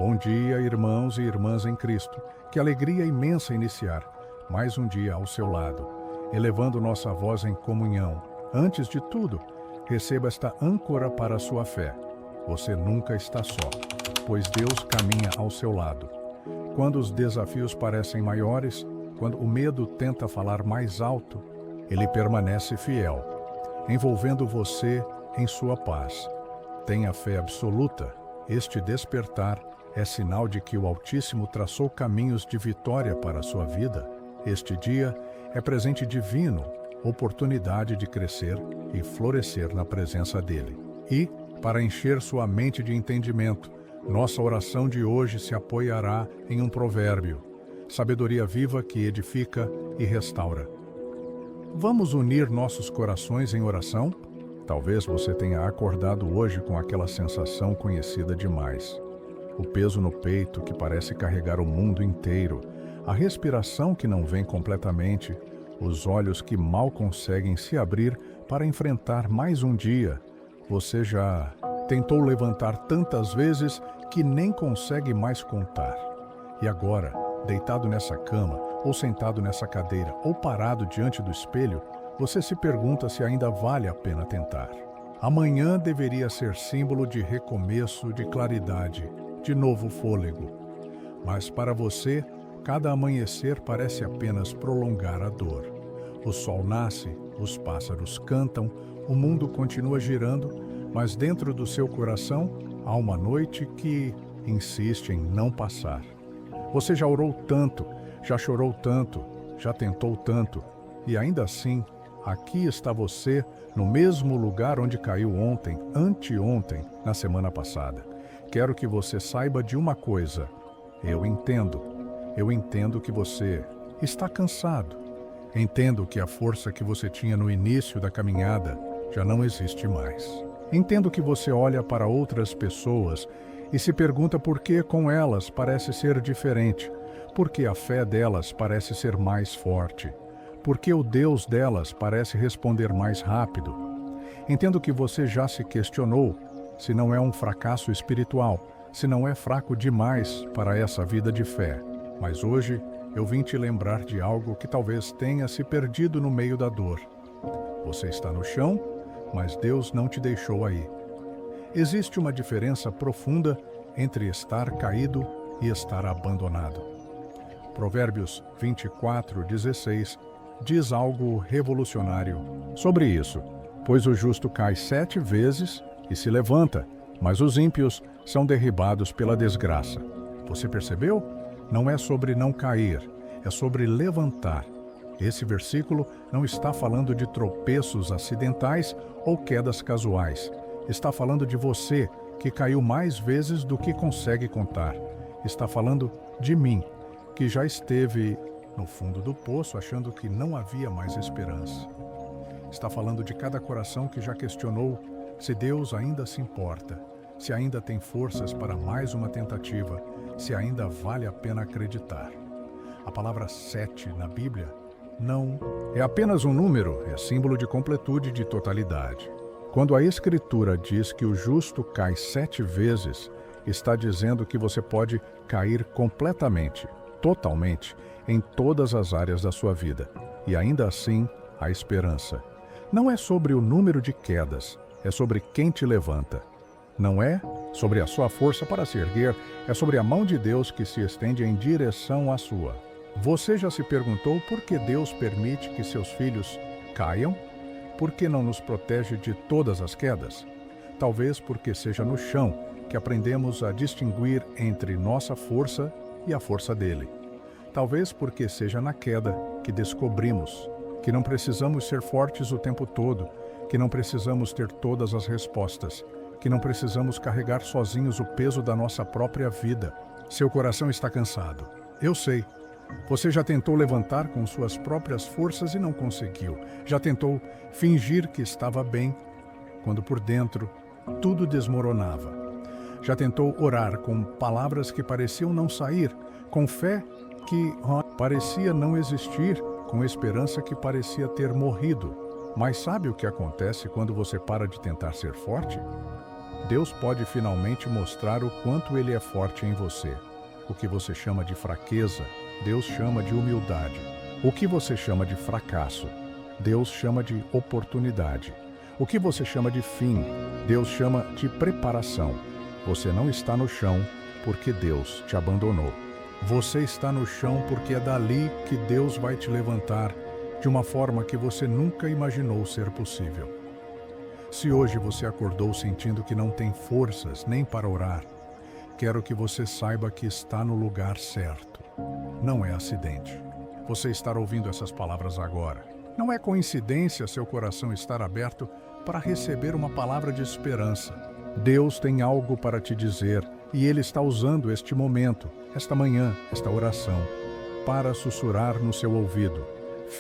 Bom dia, irmãos e irmãs em Cristo. Que alegria imensa iniciar mais um dia ao seu lado, elevando nossa voz em comunhão. Antes de tudo, receba esta âncora para a sua fé. Você nunca está só, pois Deus caminha ao seu lado. Quando os desafios parecem maiores, quando o medo tenta falar mais alto, Ele permanece fiel, envolvendo você em sua paz. Tenha fé absoluta. Este despertar é sinal de que o Altíssimo traçou caminhos de vitória para a sua vida. Este dia é presente divino, oportunidade de crescer e florescer na presença dEle. E, para encher sua mente de entendimento, nossa oração de hoje se apoiará em um provérbio: sabedoria viva que edifica e restaura. Vamos unir nossos corações em oração? Talvez você tenha acordado hoje com aquela sensação conhecida demais. O peso no peito que parece carregar o mundo inteiro, a respiração que não vem completamente, os olhos que mal conseguem se abrir para enfrentar mais um dia. Você já tentou levantar tantas vezes que nem consegue mais contar. E agora, deitado nessa cama, ou sentado nessa cadeira, ou parado diante do espelho, você se pergunta se ainda vale a pena tentar. Amanhã deveria ser símbolo de recomeço, de claridade, de novo fôlego. Mas para você, cada amanhecer parece apenas prolongar a dor. O sol nasce, os pássaros cantam, o mundo continua girando, mas dentro do seu coração há uma noite que insiste em não passar. Você já orou tanto, já chorou tanto, já tentou tanto, e ainda assim, aqui está você, no mesmo lugar onde caiu ontem, anteontem, na semana passada. Quero que você saiba de uma coisa. Eu entendo que você está cansado. Entendo que a força que você tinha no início da caminhada já não existe mais. Entendo que você olha para outras pessoas e se pergunta por que com elas parece ser diferente, por que a fé delas parece ser mais forte, por que o Deus delas parece responder mais rápido. Entendo que você já se questionou se não é um fracasso espiritual, se não é fraco demais para essa vida de fé. Mas hoje eu vim te lembrar de algo que talvez tenha se perdido no meio da dor. Você está no chão, mas Deus não te deixou aí. Existe uma diferença profunda entre estar caído e estar abandonado. Provérbios 24:16 diz algo revolucionário sobre isso. Pois o justo cai 7 vezes e se levanta, mas os ímpios são derribados pela desgraça. Você percebeu? Não é sobre não cair, é sobre levantar. Esse versículo não está falando de tropeços acidentais ou quedas casuais. Está falando de você, que caiu mais vezes do que consegue contar. Está falando de mim, que já esteve no fundo do poço achando que não havia mais esperança. Está falando de cada coração que já questionou se Deus ainda se importa, se ainda tem forças para mais uma tentativa, se ainda vale a pena acreditar. A palavra 7 na Bíblia não é apenas um número, é símbolo de completude e de totalidade. Quando a Escritura diz que o justo cai 7 vezes, está dizendo que você pode cair completamente, totalmente, em todas as áreas da sua vida. E ainda assim, há esperança. Não é sobre o número de quedas, é sobre quem te levanta. Não é sobre a sua força para se erguer, é sobre a mão de Deus que se estende em direção à sua. Você já se perguntou por que Deus permite que seus filhos caiam? Por que não nos protege de todas as quedas? Talvez porque seja no chão que aprendemos a distinguir entre nossa força e a força dele. Talvez porque seja na queda que descobrimos que não precisamos ser fortes o tempo todo, que não precisamos ter todas as respostas, que não precisamos carregar sozinhos o peso da nossa própria vida. Seu coração está cansado. Eu sei. Você já tentou levantar com suas próprias forças e não conseguiu. Já tentou fingir que estava bem, quando por dentro tudo desmoronava. Já tentou orar com palavras que pareciam não sair, com fé que parecia não existir, com esperança que parecia ter morrido. Mas sabe o que acontece quando você para de tentar ser forte? Deus pode finalmente mostrar o quanto Ele é forte em você. O que você chama de fraqueza, Deus chama de humildade. O que você chama de fracasso, Deus chama de oportunidade. O que você chama de fim, Deus chama de preparação. Você não está no chão porque Deus te abandonou. Você está no chão porque é dali que Deus vai te levantar de uma forma que você nunca imaginou ser possível. Se hoje você acordou sentindo que não tem forças nem para orar, quero que você saiba que está no lugar certo. Não é acidente. Você estar ouvindo essas palavras agora. Não é coincidência seu coração estar aberto para receber uma palavra de esperança. Deus tem algo para te dizer e Ele está usando este momento, esta manhã, esta oração, para sussurrar no seu ouvido.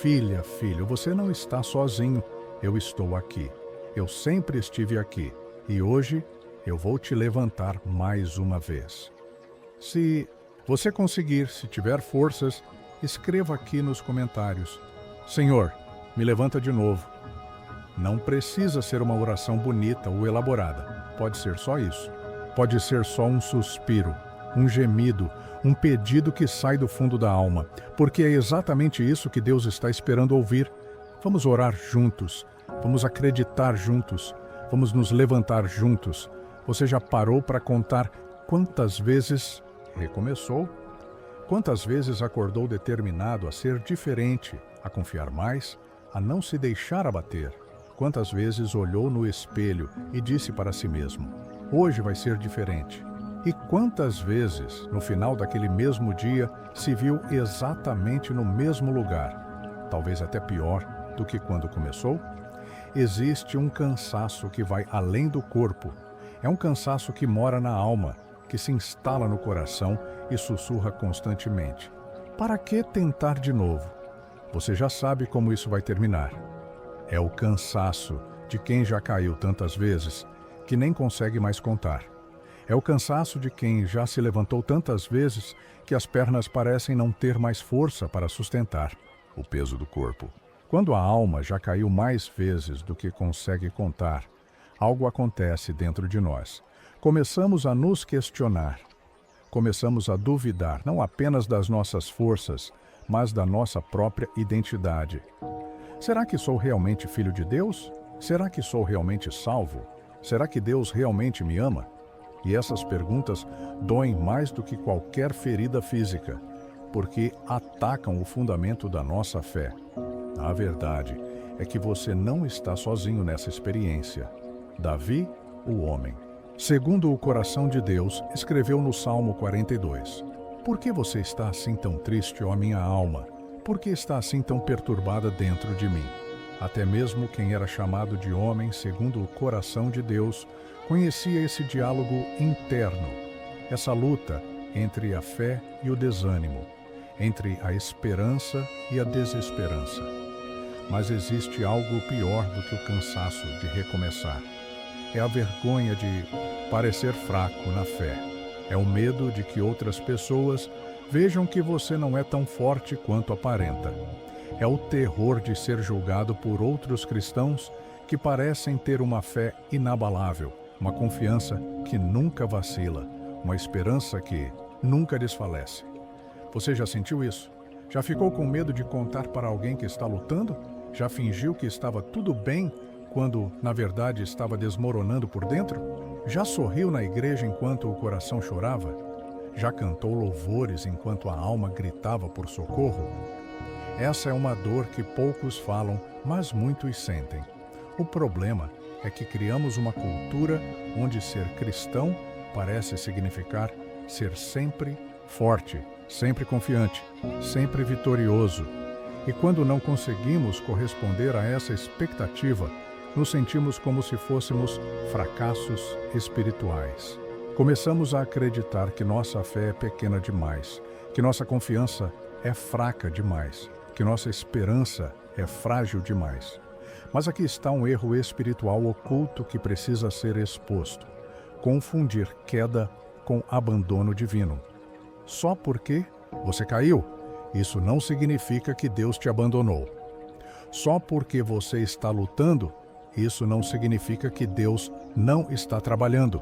Filha, filho, você não está sozinho. Eu estou aqui. Eu sempre estive aqui. E hoje eu vou te levantar mais uma vez. Se você conseguir, se tiver forças, escreva aqui nos comentários: Senhor, me levanta de novo. Não precisa ser uma oração bonita ou elaborada. Pode ser só isso. Pode ser só um suspiro, um gemido, um pedido que sai do fundo da alma, porque é exatamente isso que Deus está esperando ouvir. Vamos orar juntos, vamos acreditar juntos, vamos nos levantar juntos. Você já parou para contar quantas vezes recomeçou? Quantas vezes acordou determinado a ser diferente, a confiar mais, a não se deixar abater? Quantas vezes olhou no espelho e disse para si mesmo: hoje vai ser diferente? E quantas vezes, no final daquele mesmo dia, se viu exatamente no mesmo lugar, talvez até pior do que quando começou? Existe um cansaço que vai além do corpo. É um cansaço que mora na alma, que se instala no coração e sussurra constantemente. Para que tentar de novo? Você já sabe como isso vai terminar. É o cansaço de quem já caiu tantas vezes que nem consegue mais contar. É o cansaço de quem já se levantou tantas vezes que as pernas parecem não ter mais força para sustentar o peso do corpo. Quando a alma já caiu mais vezes do que consegue contar, algo acontece dentro de nós. Começamos a nos questionar. Começamos a duvidar não apenas das nossas forças, mas da nossa própria identidade. Será que sou realmente filho de Deus? Será que sou realmente salvo? Será que Deus realmente me ama? E essas perguntas doem mais do que qualquer ferida física, porque atacam o fundamento da nossa fé. A verdade é que você não está sozinho nessa experiência. Davi, o homem, segundo o coração de Deus, escreveu no Salmo 42: Por que você está assim tão triste, ó minha alma? Por que está assim tão perturbada dentro de mim? Até mesmo quem era chamado de homem segundo o coração de Deus conhecia esse diálogo interno, essa luta entre a fé e o desânimo, entre a esperança e a desesperança. Mas existe algo pior do que o cansaço de recomeçar. É a vergonha de parecer fraco na fé. É o medo de que outras pessoas vejam que você não é tão forte quanto aparenta. É o terror de ser julgado por outros cristãos que parecem ter uma fé inabalável, uma confiança que nunca vacila, uma esperança que nunca desfalece. Você já sentiu isso? Já ficou com medo de contar para alguém que está lutando? Já fingiu que estava tudo bem quando, na verdade, estava desmoronando por dentro? Já sorriu na igreja enquanto o coração chorava? Já cantou louvores enquanto a alma gritava por socorro? Essa é uma dor que poucos falam, mas muitos sentem. O problema é que criamos uma cultura onde ser cristão parece significar ser sempre forte, sempre confiante, sempre vitorioso. E quando não conseguimos corresponder a essa expectativa, nos sentimos como se fôssemos fracassos espirituais. Começamos a acreditar que nossa fé é pequena demais, que nossa confiança é fraca demais, que nossa esperança é frágil demais. Mas aqui está um erro espiritual oculto que precisa ser exposto: confundir queda com abandono divino. Só porque você caiu, isso não significa que Deus te abandonou. Só porque você está lutando, isso não significa que Deus não está trabalhando.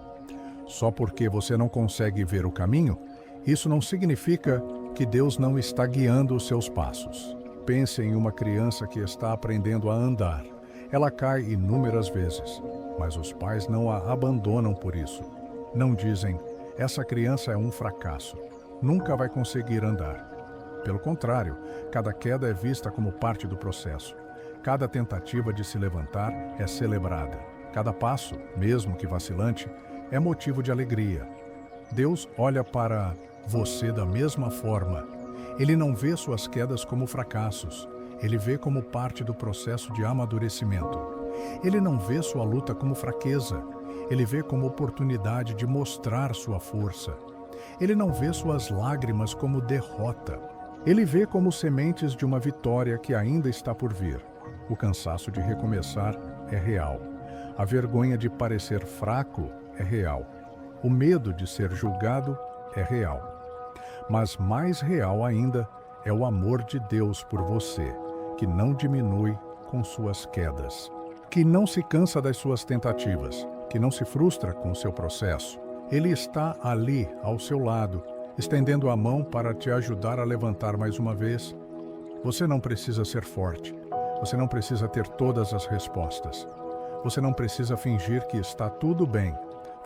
Só porque você não consegue ver o caminho, isso não significa que Deus não está guiando os seus passos. Pense em uma criança que está aprendendo a andar. Ela cai inúmeras vezes, mas os pais não a abandonam por isso. Não dizem, essa criança é um fracasso, nunca vai conseguir andar. Pelo contrário, cada queda é vista como parte do processo. Cada tentativa de se levantar é celebrada. Cada passo, mesmo que vacilante, é motivo de alegria. Deus olha para você da mesma forma. Ele não vê suas quedas como fracassos. Ele vê como parte do processo de amadurecimento. Ele não vê sua luta como fraqueza. Ele vê como oportunidade de mostrar sua força. Ele não vê suas lágrimas como derrota. Ele vê como sementes de uma vitória que ainda está por vir. O cansaço de recomeçar é real. A vergonha de parecer fraco é real. O medo de ser julgado é real. Mas mais real ainda é o amor de Deus por você, que não diminui com suas quedas, que não se cansa das suas tentativas, que não se frustra com o seu processo. Ele está ali, ao seu lado, estendendo a mão para te ajudar a levantar mais uma vez. Você não precisa ser forte. Você não precisa ter todas as respostas. Você não precisa fingir que está tudo bem.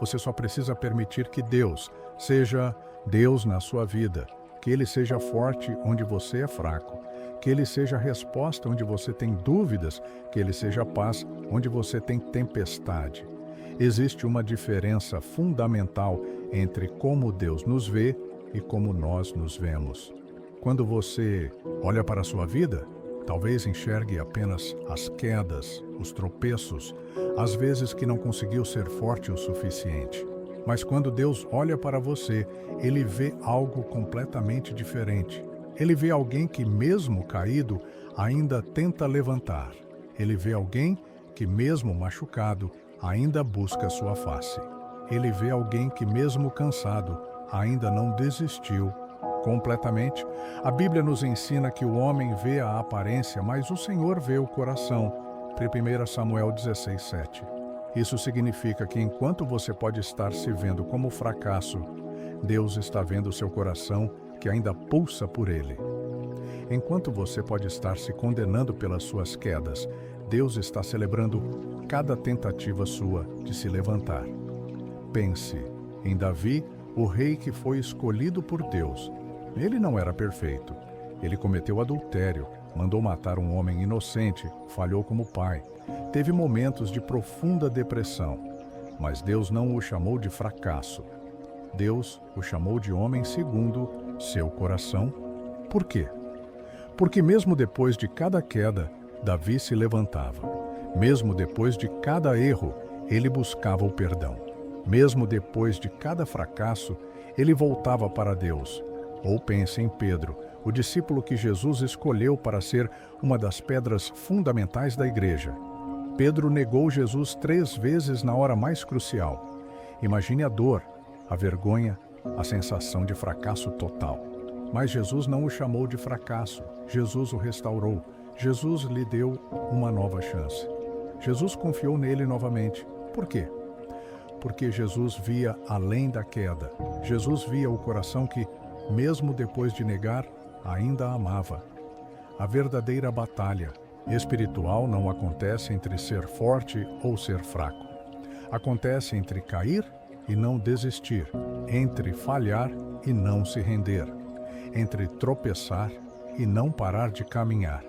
Você só precisa permitir que Deus seja Deus na sua vida, que Ele seja forte onde você é fraco, que Ele seja resposta onde você tem dúvidas, que Ele seja paz onde você tem tempestade. Existe uma diferença fundamental entre como Deus nos vê e como nós nos vemos. Quando você olha para a sua vida, talvez enxergue apenas as quedas, os tropeços, as vezes que não conseguiu ser forte o suficiente. Mas quando Deus olha para você, Ele vê algo completamente diferente. Ele vê alguém que, mesmo caído, ainda tenta levantar. Ele vê alguém que, mesmo machucado, ainda busca sua face. Ele vê alguém que, mesmo cansado, ainda não desistiu completamente. A Bíblia nos ensina que o homem vê a aparência, mas o Senhor vê o coração. 1 Samuel 16:7. Isso significa que enquanto você pode estar se vendo como fracasso, Deus está vendo o seu coração que ainda pulsa por Ele. Enquanto você pode estar se condenando pelas suas quedas, Deus está celebrando cada tentativa sua de se levantar. Pense em Davi, o rei que foi escolhido por Deus. Ele não era perfeito. Ele cometeu adultério, mandou matar um homem inocente, falhou como pai. Teve momentos de profunda depressão, mas Deus não o chamou de fracasso. Deus o chamou de homem segundo seu coração. Por quê? Porque mesmo depois de cada queda, Davi se levantava. Mesmo depois de cada erro, ele buscava o perdão. Mesmo depois de cada fracasso, ele voltava para Deus. Ou pense em Pedro, o discípulo que Jesus escolheu para ser uma das pedras fundamentais da igreja. Pedro negou Jesus 3 vezes na hora mais crucial. Imagine a dor, a vergonha, a sensação de fracasso total. Mas Jesus não o chamou de fracasso. Jesus o restaurou. Jesus lhe deu uma nova chance. Jesus confiou nele novamente. Por quê? Porque Jesus via além da queda. Jesus via o coração que, mesmo depois de negar, ainda amava. A verdadeira batalha espiritual não acontece entre ser forte ou ser fraco. Acontece entre cair e não desistir, entre falhar e não se render, entre tropeçar e não parar de caminhar.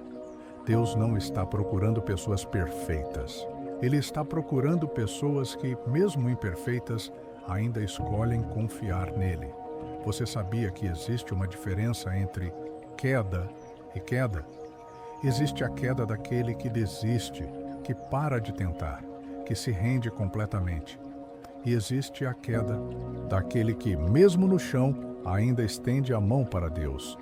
Deus não está procurando pessoas perfeitas. Ele está procurando pessoas que, mesmo imperfeitas, ainda escolhem confiar nele. Você sabia que existe uma diferença entre queda e queda? Existe a queda daquele que desiste, que para de tentar, que se rende completamente. E existe a queda daquele que, mesmo no chão, ainda estende a mão para Deus.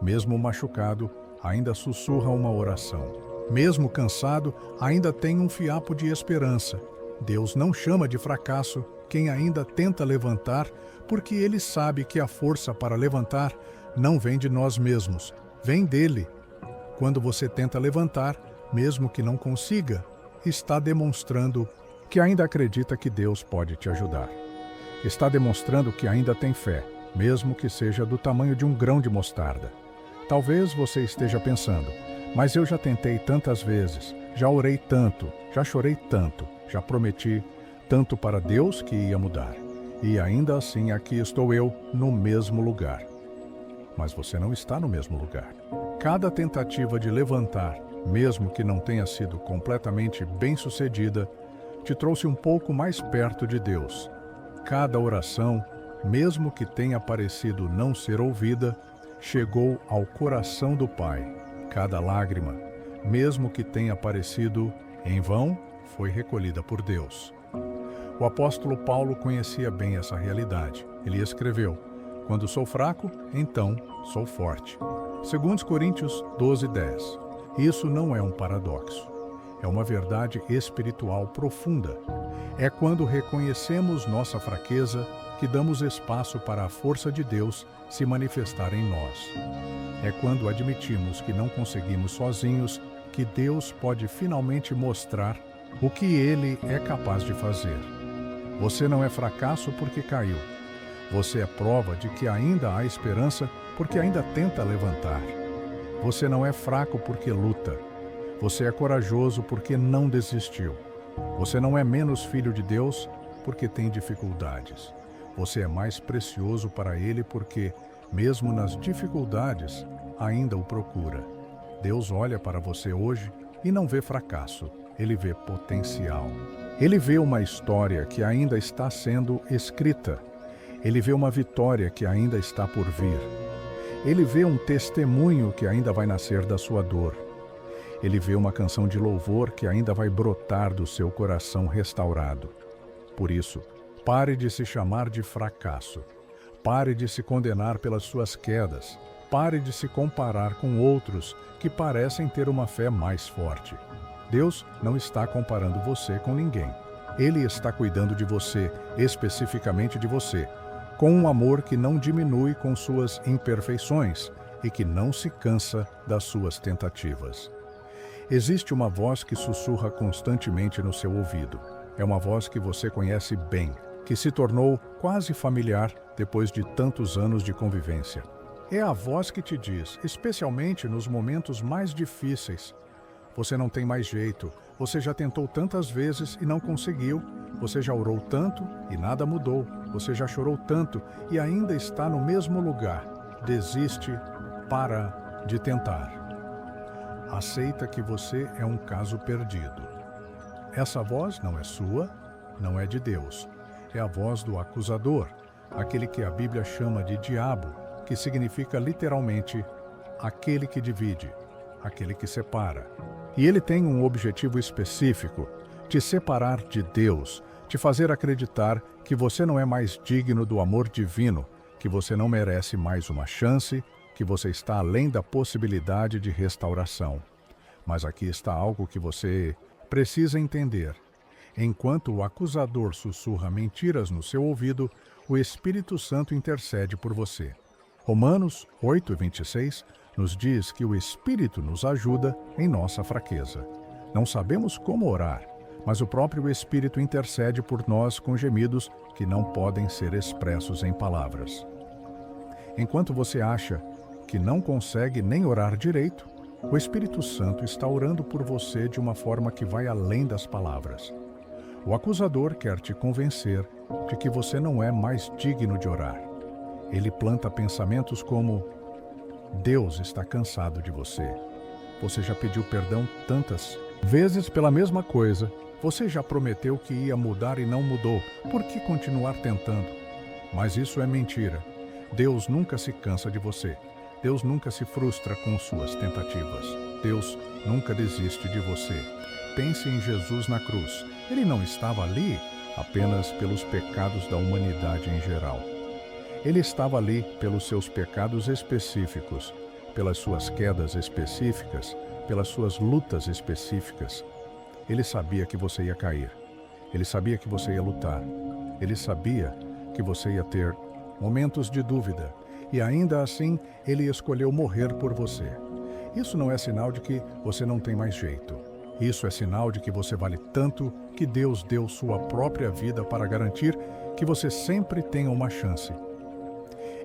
Mesmo machucado, ainda sussurra uma oração. Mesmo cansado, ainda tem um fiapo de esperança. Deus não chama de fracasso quem ainda tenta levantar, porque Ele sabe que a força para levantar não vem de nós mesmos, vem dele. Quando você tenta levantar, mesmo que não consiga, está demonstrando que ainda acredita que Deus pode te ajudar. Está demonstrando que ainda tem fé, mesmo que seja do tamanho de um grão de mostarda. Talvez você esteja pensando, mas eu já tentei tantas vezes, já orei tanto, já chorei tanto, já prometi tanto para Deus que ia mudar. E ainda assim aqui estou eu no mesmo lugar. Mas você não está no mesmo lugar. Cada tentativa de levantar, mesmo que não tenha sido completamente bem-sucedida, te trouxe um pouco mais perto de Deus. Cada oração, mesmo que tenha parecido não ser ouvida, chegou ao coração do Pai. Cada lágrima, mesmo que tenha parecido em vão, foi recolhida por Deus. O apóstolo Paulo conhecia bem essa realidade. Ele escreveu: "Quando sou fraco, então sou forte." 2 Coríntios 12:10. Isso não é um paradoxo. É uma verdade espiritual profunda. É quando reconhecemos nossa fraqueza que damos espaço para a força de Deus se manifestar em nós. É quando admitimos que não conseguimos sozinhos que Deus pode finalmente mostrar o que Ele é capaz de fazer. Você não é fracasso porque caiu. Você é prova de que ainda há esperança porque ainda tenta levantar. Você não é fraco porque luta. Você é corajoso porque não desistiu. Você não é menos filho de Deus porque tem dificuldades. Você é mais precioso para Ele porque, mesmo nas dificuldades, ainda o procura. Deus olha para você hoje e não vê fracasso. Ele vê potencial. Ele vê uma história que ainda está sendo escrita. Ele vê uma vitória que ainda está por vir. Ele vê um testemunho que ainda vai nascer da sua dor. Ele vê uma canção de louvor que ainda vai brotar do seu coração restaurado. Por isso, pare de se chamar de fracasso. Pare de se condenar pelas suas quedas. Pare de se comparar com outros que parecem ter uma fé mais forte. Deus não está comparando você com ninguém. Ele está cuidando de você, especificamente de você, com um amor que não diminui com suas imperfeições e que não se cansa das suas tentativas. Existe uma voz que sussurra constantemente no seu ouvido. É uma voz que você conhece bem, que se tornou quase familiar depois de tantos anos de convivência. É a voz que te diz, especialmente nos momentos mais difíceis: você não tem mais jeito, você já tentou tantas vezes e não conseguiu, você já orou tanto e nada mudou, você já chorou tanto e ainda está no mesmo lugar. Desiste, para de tentar. Aceita que você é um caso perdido. Essa voz não é sua, não é de Deus. É a voz do acusador, aquele que a Bíblia chama de diabo, que significa literalmente aquele que divide, aquele que separa. E ele tem um objetivo específico: te separar de Deus, te fazer acreditar que você não é mais digno do amor divino, que você não merece mais uma chance, que você está além da possibilidade de restauração. Mas aqui está algo que você precisa entender. Enquanto o acusador sussurra mentiras no seu ouvido, o Espírito Santo intercede por você. Romanos 8:26 nos diz que o Espírito nos ajuda em nossa fraqueza. Não sabemos como orar, mas o próprio Espírito intercede por nós com gemidos que não podem ser expressos em palavras. Enquanto você acha que não consegue nem orar direito, o Espírito Santo está orando por você de uma forma que vai além das palavras. O acusador quer te convencer de que você não é mais digno de orar. Ele planta pensamentos como: Deus está cansado de você. Você já pediu perdão tantas vezes pela mesma coisa. Você já prometeu que ia mudar e não mudou. Por que continuar tentando? Mas isso é mentira. Deus nunca se cansa de você. Deus nunca se frustra com suas tentativas. Deus nunca desiste de você. Pense em Jesus na cruz. Ele não estava ali apenas pelos pecados da humanidade em geral. Ele estava ali pelos seus pecados específicos, pelas suas quedas específicas, pelas suas lutas específicas. Ele sabia que você ia cair. Ele sabia que você ia lutar. Ele sabia que você ia ter momentos de dúvida. E ainda assim, Ele escolheu morrer por você. Isso não é sinal de que você não tem mais jeito. Isso é sinal de que você vale tanto que Deus deu sua própria vida para garantir que você sempre tenha uma chance.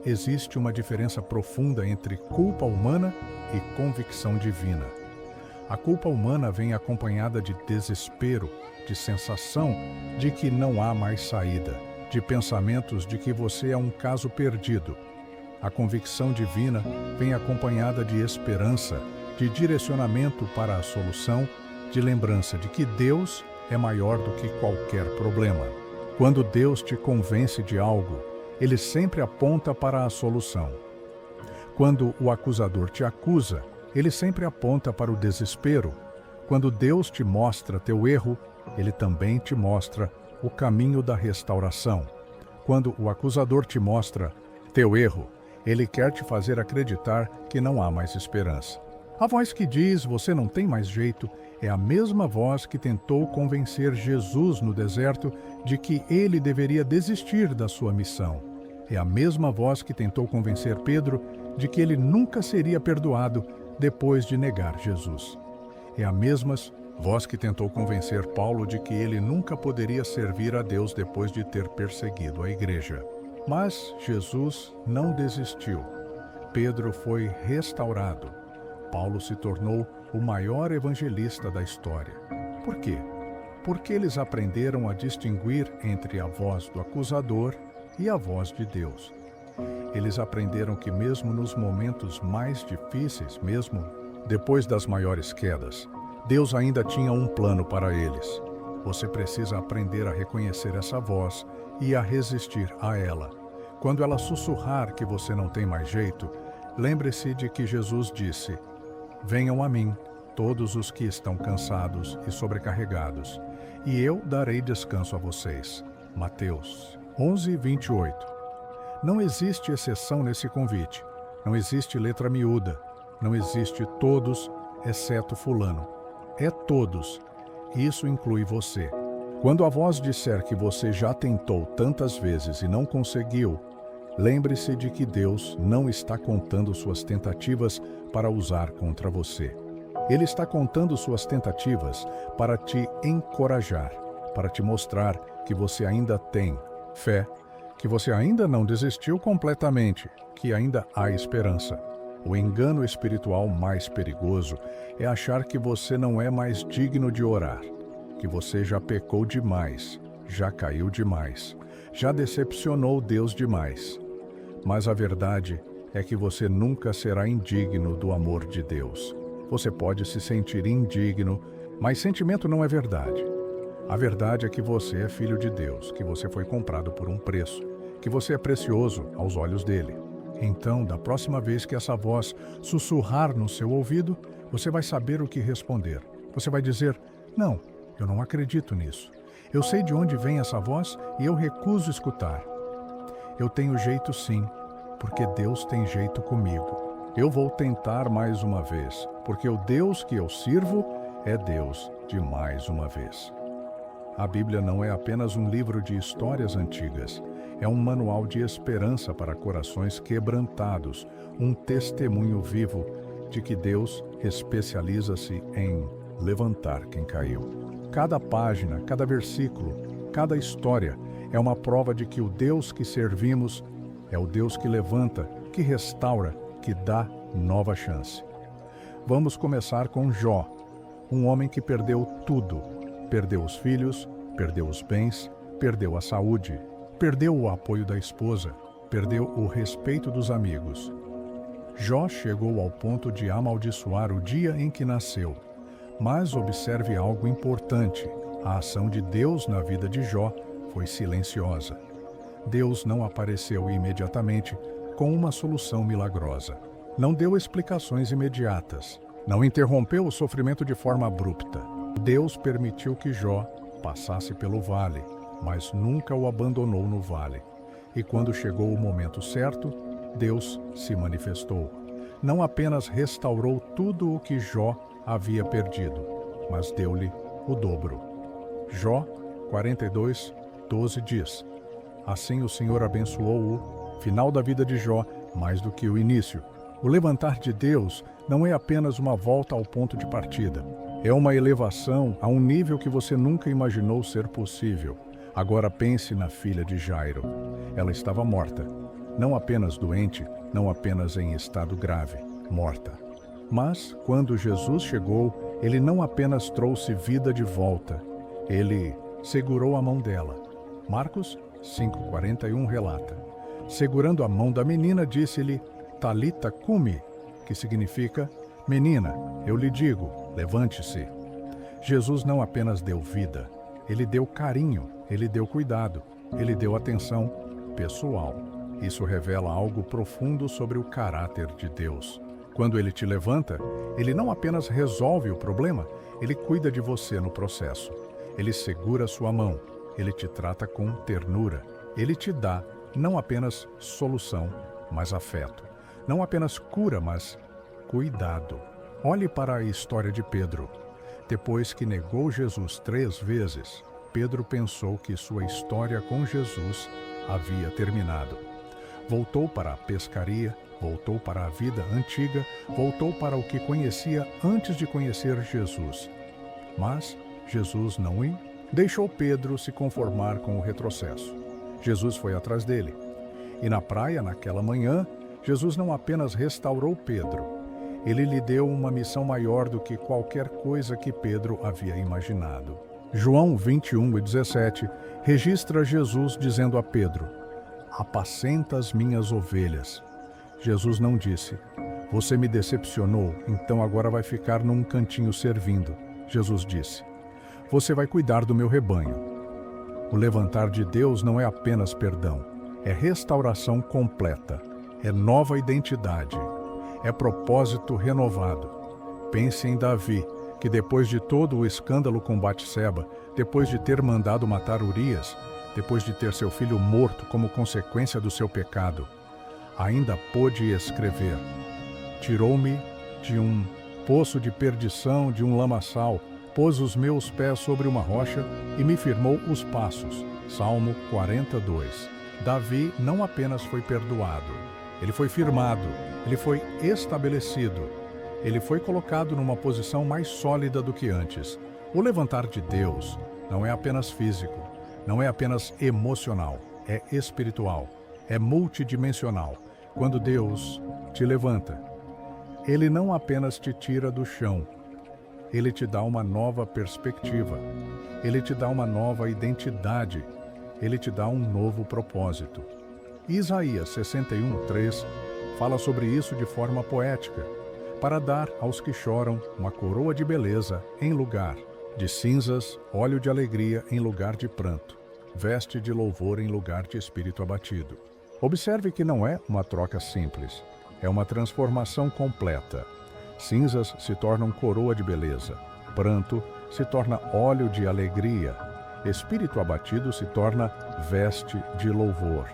Existe uma diferença profunda entre culpa humana e convicção divina. A culpa humana vem acompanhada de desespero, de sensação de que não há mais saída, de pensamentos de que você é um caso perdido. A convicção divina vem acompanhada de esperança, de direcionamento para a solução, de lembrança de que Deus é maior do que qualquer problema. Quando Deus te convence de algo, Ele sempre aponta para a solução. Quando o acusador te acusa, ele sempre aponta para o desespero. Quando Deus te mostra teu erro, Ele também te mostra o caminho da restauração. Quando o acusador te mostra teu erro, ele quer te fazer acreditar que não há mais esperança. A voz que diz você não tem mais jeito é a mesma voz que tentou convencer Jesus no deserto de que ele deveria desistir da sua missão. É a mesma voz que tentou convencer Pedro de que ele nunca seria perdoado depois de negar Jesus. É a mesma voz que tentou convencer Paulo de que ele nunca poderia servir a Deus depois de ter perseguido a igreja. Mas Jesus não desistiu. Pedro foi restaurado. Paulo se tornou o maior evangelista da história. Por quê? Porque eles aprenderam a distinguir entre a voz do acusador e a voz de Deus. Eles aprenderam que mesmo nos momentos mais difíceis, mesmo depois das maiores quedas, Deus ainda tinha um plano para eles. Você precisa aprender a reconhecer essa voz e a resistir a ela. Quando ela sussurrar que você não tem mais jeito, lembre-se de que Jesus disse: "Venham a mim, todos os que estão cansados e sobrecarregados, e eu darei descanso a vocês." Mateus 11:28. Não existe exceção nesse convite. Não existe letra miúda. Não existe todos, exceto fulano. É todos. Isso inclui você. Quando a voz disser que você já tentou tantas vezes e não conseguiu, lembre-se de que Deus não está contando suas tentativas para usar contra você. Ele está contando suas tentativas para te encorajar, para te mostrar que você ainda tem fé, que você ainda não desistiu completamente, que ainda há esperança. O engano espiritual mais perigoso é achar que você não é mais digno de orar, que você já pecou demais, já caiu demais, já decepcionou Deus demais. Mas a verdade é que você nunca será indigno do amor de Deus. Você pode se sentir indigno, mas sentimento não é verdade. A verdade é que você é filho de Deus, que você foi comprado por um preço, que você é precioso aos olhos dele. Então, da próxima vez que essa voz sussurrar no seu ouvido, você vai saber o que responder. Você vai dizer: "Não, eu não acredito nisso. Eu sei de onde vem essa voz e eu recuso escutar. Eu tenho jeito sim, porque Deus tem jeito comigo. Eu vou tentar mais uma vez, porque o Deus que eu sirvo é Deus de mais uma vez." A Bíblia não é apenas um livro de histórias antigas. É um manual de esperança para corações quebrantados, um testemunho vivo de que Deus especializa-se em levantar quem caiu. Cada página, cada versículo, cada história é uma prova de que o Deus que servimos é o Deus que levanta, que restaura, que dá nova chance. Vamos começar com Jó, um homem que perdeu tudo. Perdeu os filhos, perdeu os bens, perdeu a saúde, perdeu o apoio da esposa, perdeu o respeito dos amigos. Jó chegou ao ponto de amaldiçoar o dia em que nasceu. Mas observe algo importante: a ação de Deus na vida de Jó foi silenciosa. Deus não apareceu imediatamente com uma solução milagrosa. Não deu explicações imediatas. Não interrompeu o sofrimento de forma abrupta. Deus permitiu que Jó passasse pelo vale, mas nunca o abandonou no vale. E quando chegou o momento certo, Deus se manifestou. Não apenas restaurou tudo o que Jó havia perdido, mas deu-lhe o dobro. Jó 42:12 diz: "Assim o Senhor abençoou o final da vida de Jó mais do que o início." O levantar de Deus não é apenas uma volta ao ponto de partida. É uma elevação a um nível que você nunca imaginou ser possível. Agora pense na filha de Jairo. Ela estava morta. Não apenas doente, não apenas em estado grave, morta. Mas, quando Jesus chegou, ele não apenas trouxe vida de volta, ele segurou a mão dela. Marcos 5,41 relata. Segurando a mão da menina, disse-lhe, Talita cumi, que significa, menina, eu lhe digo, levante-se. Jesus não apenas deu vida, ele deu carinho, ele deu cuidado, ele deu atenção pessoal. Isso revela algo profundo sobre o caráter de Deus. Quando ele te levanta, ele não apenas resolve o problema, ele cuida de você no processo. Ele segura sua mão, ele te trata com ternura, ele te dá não apenas solução, mas afeto. Não apenas cura, mas cuidado. Olhe para a história de Pedro. Depois que negou Jesus 3 vezes, Pedro pensou que sua história com Jesus havia terminado. Voltou para a pescaria, voltou para a vida antiga, voltou para o que conhecia antes de conhecer Jesus. Mas Jesus não deixou Pedro se conformar com o retrocesso. Jesus foi atrás dele. E na praia, naquela manhã, Jesus não apenas restaurou Pedro, ele lhe deu uma missão maior do que qualquer coisa que Pedro havia imaginado. João 21:17 registra Jesus dizendo a Pedro, apacenta as minhas ovelhas. Jesus não disse, você me decepcionou, então agora vai ficar num cantinho servindo. Jesus disse, você vai cuidar do meu rebanho. O levantar de Deus não é apenas perdão, é restauração completa, é nova identidade, é propósito renovado. Pense em Davi, que depois de todo o escândalo com Batseba, depois de ter mandado matar Urias, depois de ter seu filho morto como consequência do seu pecado, ainda pôde escrever, tirou-me de um poço de perdição, de um lamaçal, pôs os meus pés sobre uma rocha e me firmou os passos. Salmo 42. Davi não apenas foi perdoado, ele foi firmado, ele foi estabelecido, ele foi colocado numa posição mais sólida do que antes. O levantar de Deus não é apenas físico, não é apenas emocional, é espiritual, é multidimensional. Quando Deus te levanta, Ele não apenas te tira do chão, Ele te dá uma nova perspectiva, Ele te dá uma nova identidade, Ele te dá um novo propósito. Isaías 61:3 fala sobre isso de forma poética, para dar aos que choram uma coroa de beleza em lugar de cinzas, óleo de alegria em lugar de pranto, veste de louvor em lugar de espírito abatido. Observe que não é uma troca simples, é uma transformação completa. Cinzas se tornam coroa de beleza, pranto se torna óleo de alegria, espírito abatido se torna veste de louvor.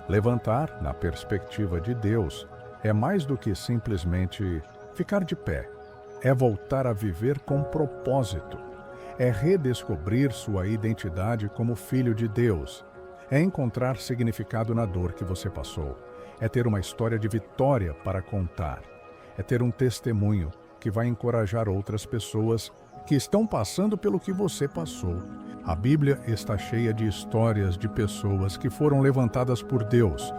Levantar, na perspectiva de Deus, é mais do que simplesmente ficar de pé. É voltar a viver com propósito. É redescobrir sua identidade como filho de Deus. É encontrar significado na dor que você passou. É ter uma história de vitória para contar. É ter um testemunho que vai encorajar outras pessoas que estão passando pelo que você passou. A Bíblia está cheia de histórias de pessoas que foram levantadas por Deus.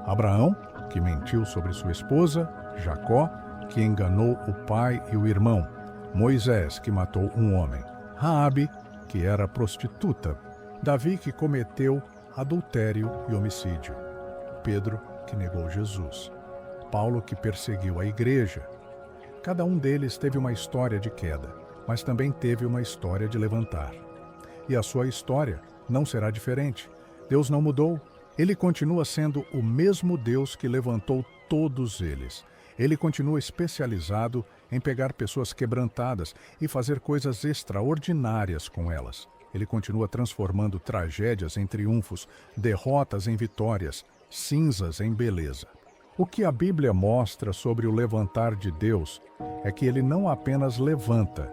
Abraão, que mentiu sobre sua esposa, Jacó, que enganou o pai e o irmão, Moisés, que matou um homem, Raabe, que era prostituta, Davi, que cometeu adultério e homicídio, Pedro, que negou Jesus, Paulo, que perseguiu a igreja. Cada um deles teve uma história de queda, mas também teve uma história de levantar. E a sua história não será diferente. Deus não mudou. Ele continua sendo o mesmo Deus que levantou todos eles. Ele continua especializado em pegar pessoas quebrantadas e fazer coisas extraordinárias com elas. Ele continua transformando tragédias em triunfos, derrotas em vitórias, cinzas em beleza. O que a Bíblia mostra sobre o levantar de Deus é que Ele não apenas levanta,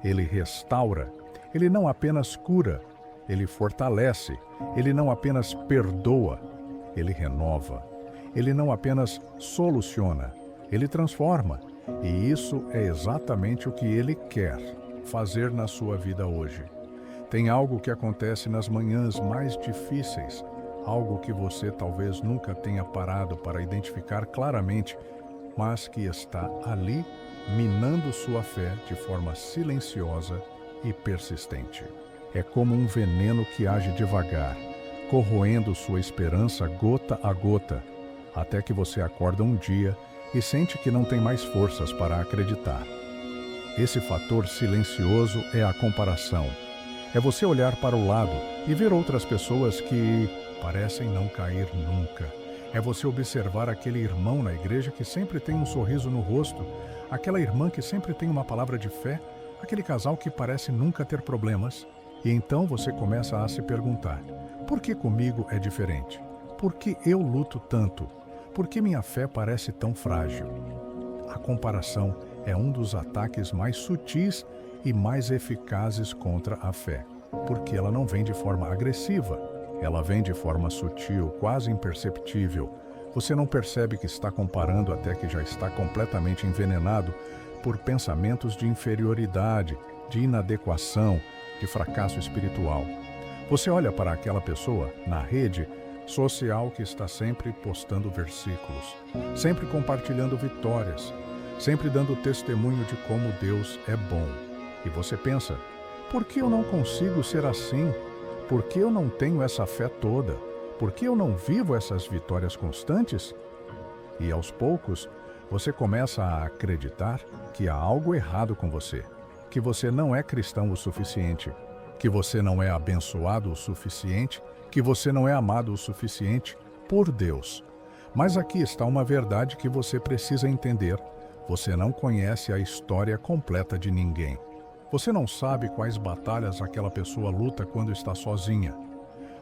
Ele restaura, Ele não apenas cura, Ele fortalece, Ele não apenas perdoa, Ele renova. Ele não apenas soluciona, Ele transforma, e isso é exatamente o que Ele quer fazer na sua vida hoje. Tem algo que acontece nas manhãs mais difíceis, algo que você talvez nunca tenha parado para identificar claramente, mas que está ali minando sua fé de forma silenciosa e persistente. É como um veneno que age devagar, corroendo sua esperança gota a gota, até que você acorda um dia e sente que não tem mais forças para acreditar. Esse fator silencioso é a comparação. É você olhar para o lado e ver outras pessoas que parecem não cair nunca. É você observar aquele irmão na igreja que sempre tem um sorriso no rosto, aquela irmã que sempre tem uma palavra de fé, aquele casal que parece nunca ter problemas. E então você começa a se perguntar: por que comigo é diferente? Por que eu luto tanto? Por que minha fé parece tão frágil? A comparação é um dos ataques mais sutis e mais eficazes contra a fé, porque ela não vem de forma agressiva, ela vem de forma sutil, quase imperceptível. Você não percebe que está comparando até que já está completamente envenenado por pensamentos de inferioridade, de inadequação, de fracasso espiritual. Você olha para aquela pessoa na rede social que está sempre postando versículos, sempre compartilhando vitórias, sempre dando testemunho de como Deus é bom. E você pensa: por que eu não consigo ser assim? Por que eu não tenho essa fé toda? Por que eu não vivo essas vitórias constantes? E aos poucos, você começa a acreditar que há algo errado com você, que você não é cristão o suficiente, que você não é abençoado o suficiente, que você não é amado o suficiente por Deus. Mas aqui está uma verdade que você precisa entender. Você não conhece a história completa de ninguém. Você não sabe quais batalhas aquela pessoa luta quando está sozinha.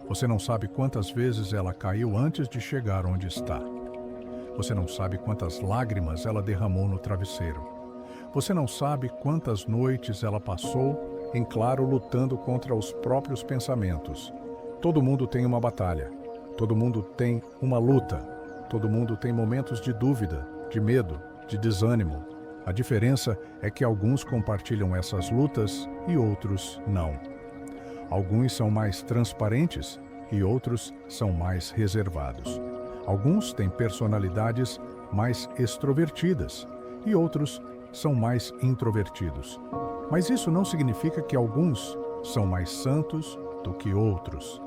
Você não sabe quantas vezes ela caiu antes de chegar onde está. Você não sabe quantas lágrimas ela derramou no travesseiro. Você não sabe quantas noites ela passou em claro lutando contra os próprios pensamentos. Todo mundo tem uma batalha. Todo mundo tem uma luta. Todo mundo tem momentos de dúvida, de medo, de desânimo. A diferença é que alguns compartilham essas lutas e outros não. Alguns são mais transparentes e outros são mais reservados. Alguns têm personalidades mais extrovertidas e outros são mais introvertidos. Mas isso não significa que alguns são mais santos do que outros.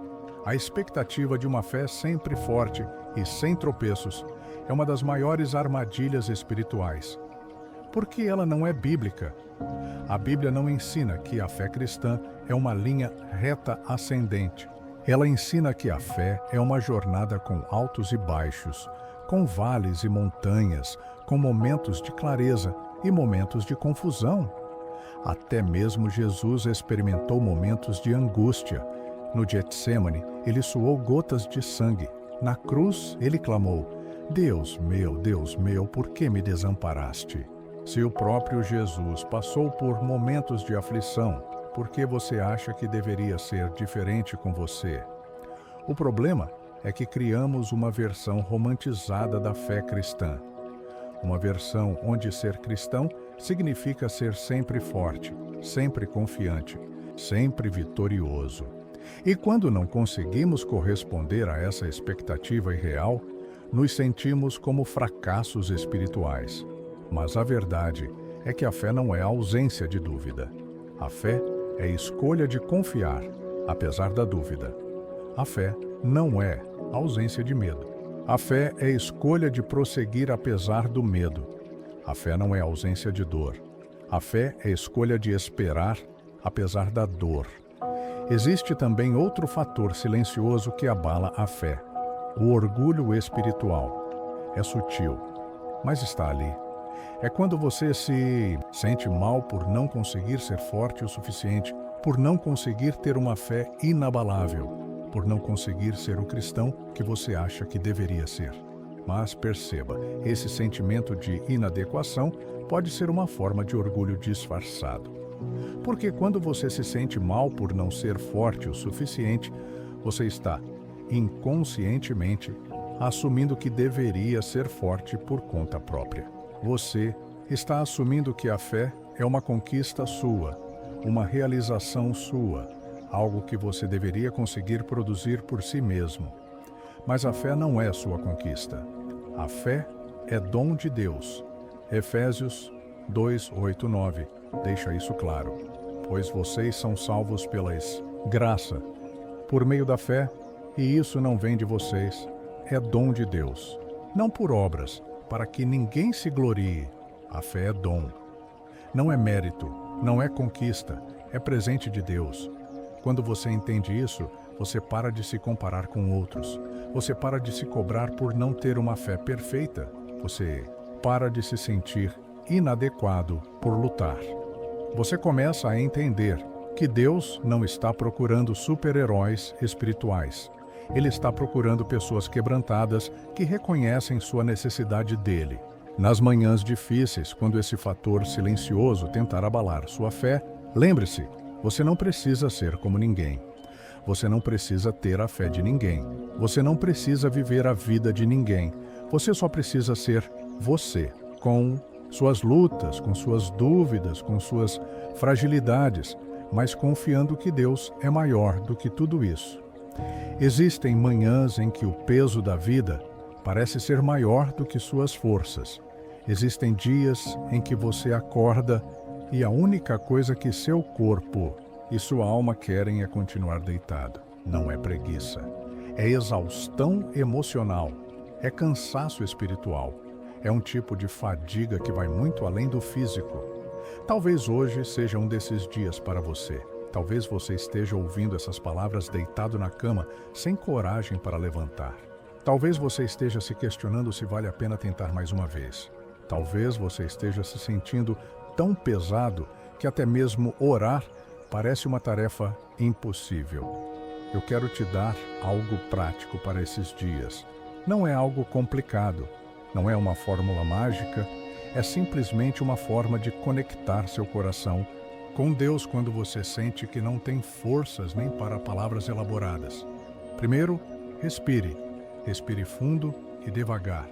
A expectativa de uma fé sempre forte e sem tropeços é uma das maiores armadilhas espirituais. Porque ela não é bíblica. A Bíblia não ensina que a fé cristã é uma linha reta ascendente. Ela ensina que a fé é uma jornada com altos e baixos, com vales e montanhas, com momentos de clareza e momentos de confusão. Até mesmo Jesus experimentou momentos de angústia. No Getsêmani, ele suou gotas de sangue. Na cruz, ele clamou: Deus meu, por que me desamparaste? Se o próprio Jesus passou por momentos de aflição, por que você acha que deveria ser diferente com você? O problema é que criamos uma versão romantizada da fé cristã. Uma versão onde ser cristão significa ser sempre forte, sempre confiante, sempre vitorioso. E quando não conseguimos corresponder a essa expectativa irreal, nos sentimos como fracassos espirituais. Mas a verdade é que a fé não é a ausência de dúvida. A fé é a escolha de confiar, apesar da dúvida. A fé não é a ausência de medo. A fé é a escolha de prosseguir apesar do medo. A fé não é a ausência de dor. A fé é a escolha de esperar apesar da dor. Existe também outro fator silencioso que abala a fé: o orgulho espiritual. É sutil, mas está ali. É quando você se sente mal por não conseguir ser forte o suficiente, por não conseguir ter uma fé inabalável, por não conseguir ser o cristão que você acha que deveria ser. Mas perceba, esse sentimento de inadequação pode ser uma forma de orgulho disfarçado. Porque quando você se sente mal por não ser forte o suficiente, você está, inconscientemente, assumindo que deveria ser forte por conta própria. Você está assumindo que a fé é uma conquista sua, uma realização sua, algo que você deveria conseguir produzir por si mesmo. Mas a fé não é sua conquista. A fé é dom de Deus. Efésios 2, 8, 9 deixa isso claro. Pois vocês são salvos pela graça, por meio da fé, e isso não vem de vocês, é dom de Deus. Não por obras, para que ninguém se glorie. A fé é dom. Não é mérito, não é conquista, é presente de Deus. Quando você entende isso, você para de se comparar com outros. Você para de se cobrar por não ter uma fé perfeita. Você para de se sentir inadequado por lutar. Você começa a entender que Deus não está procurando super-heróis espirituais. Ele está procurando pessoas quebrantadas que reconhecem sua necessidade dele. Nas manhãs difíceis, quando esse fator silencioso tentar abalar sua fé, lembre-se, você não precisa ser como ninguém. Você não precisa ter a fé de ninguém. Você não precisa viver a vida de ninguém. Você só precisa ser você, com suas lutas, com suas dúvidas, com suas fragilidades, mas confiando que Deus é maior do que tudo isso. Existem manhãs em que o peso da vida parece ser maior do que suas forças. Existem dias em que você acorda e a única coisa que seu corpo e sua alma querem é continuar deitado. Não é preguiça. É exaustão emocional. É cansaço espiritual. É um tipo de fadiga que vai muito além do físico. Talvez hoje seja um desses dias para você. Talvez você esteja ouvindo essas palavras deitado na cama, sem coragem para levantar. Talvez você esteja se questionando se vale a pena tentar mais uma vez. Talvez você esteja se sentindo tão pesado que até mesmo orar parece uma tarefa impossível. Eu quero te dar algo prático para esses dias. Não é algo complicado, não é uma fórmula mágica, é simplesmente uma forma de conectar seu coração com Deus quando você sente que não tem forças nem para palavras elaboradas. Primeiro, respire. Respire fundo e devagar.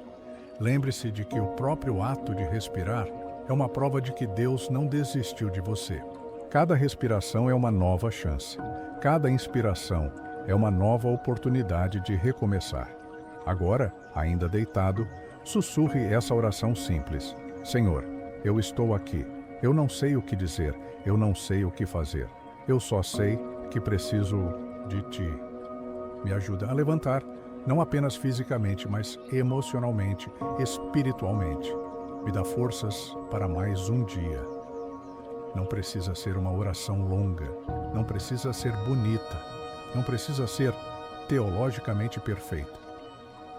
Lembre-se de que o próprio ato de respirar é uma prova de que Deus não desistiu de você. Cada respiração é uma nova chance. Cada inspiração é uma nova oportunidade de recomeçar. Agora, ainda deitado, sussurre essa oração simples. Senhor, eu estou aqui. Eu não sei o que dizer. Eu não sei o que fazer. Eu só sei que preciso de Ti. Me ajuda a levantar, não apenas fisicamente, mas emocionalmente, espiritualmente. Me dá forças para mais um dia. Não precisa ser uma oração longa, não precisa ser bonita, não precisa ser teologicamente perfeita.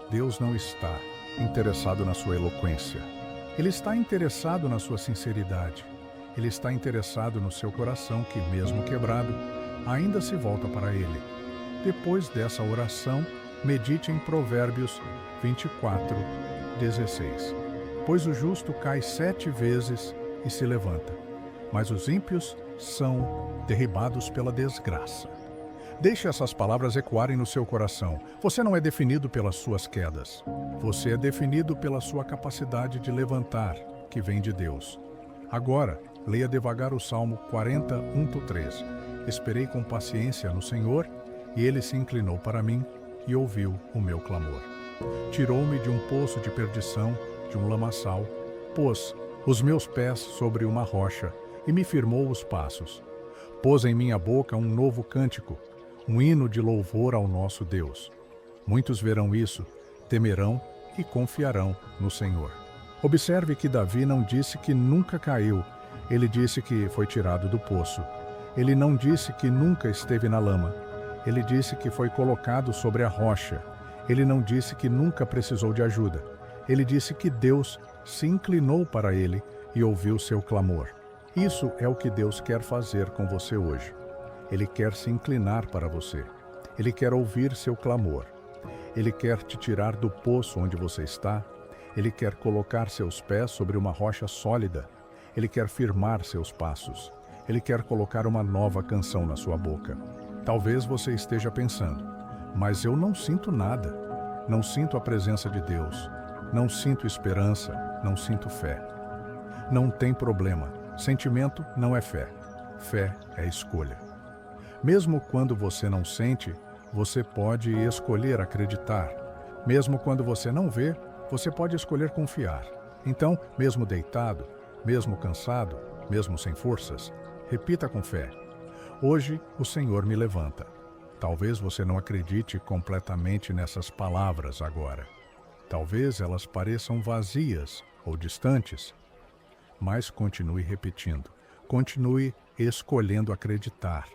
Deus não está interessado na sua eloquência. Ele está interessado na sua sinceridade. Ele está interessado no seu coração que, mesmo quebrado, ainda se volta para Ele. Depois dessa oração, medite em Provérbios 24, 16. Pois o justo cai 7 vezes e se levanta, mas os ímpios são derribados pela desgraça. Deixe essas palavras ecoarem no seu coração. Você não é definido pelas suas quedas. Você é definido pela sua capacidade de levantar, que vem de Deus. Agora, leia devagar o Salmo 40, 1-3. Esperei com paciência no Senhor, e Ele se inclinou para mim e ouviu o meu clamor. Tirou-me de um poço de perdição, de um lamaçal, pôs os meus pés sobre uma rocha e me firmou os passos. Pôs em minha boca um novo cântico, um hino de louvor ao nosso Deus. Muitos verão isso, temerão e confiarão no Senhor. Observe que Davi não disse que nunca caiu, ele disse que foi tirado do poço. Ele não disse que nunca esteve na lama, ele disse que foi colocado sobre a rocha. Ele não disse que nunca precisou de ajuda. Ele disse que Deus se inclinou para ele e ouviu seu clamor. Isso é o que Deus quer fazer com você hoje. Ele quer se inclinar para você. Ele quer ouvir seu clamor. Ele quer te tirar do poço onde você está. Ele quer colocar seus pés sobre uma rocha sólida. Ele quer firmar seus passos. Ele quer colocar uma nova canção na sua boca. Talvez você esteja pensando, mas eu não sinto nada. Não sinto a presença de Deus. Não sinto esperança, não sinto fé. Não tem problema. Sentimento não é fé. Fé é escolha. Mesmo quando você não sente, você pode escolher acreditar. Mesmo quando você não vê, você pode escolher confiar. Então, mesmo deitado, mesmo cansado, mesmo sem forças, repita com fé: hoje o Senhor me levanta. Talvez você não acredite completamente nessas palavras agora. Talvez elas pareçam vazias ou distantes, mas continue repetindo. Continue escolhendo acreditar.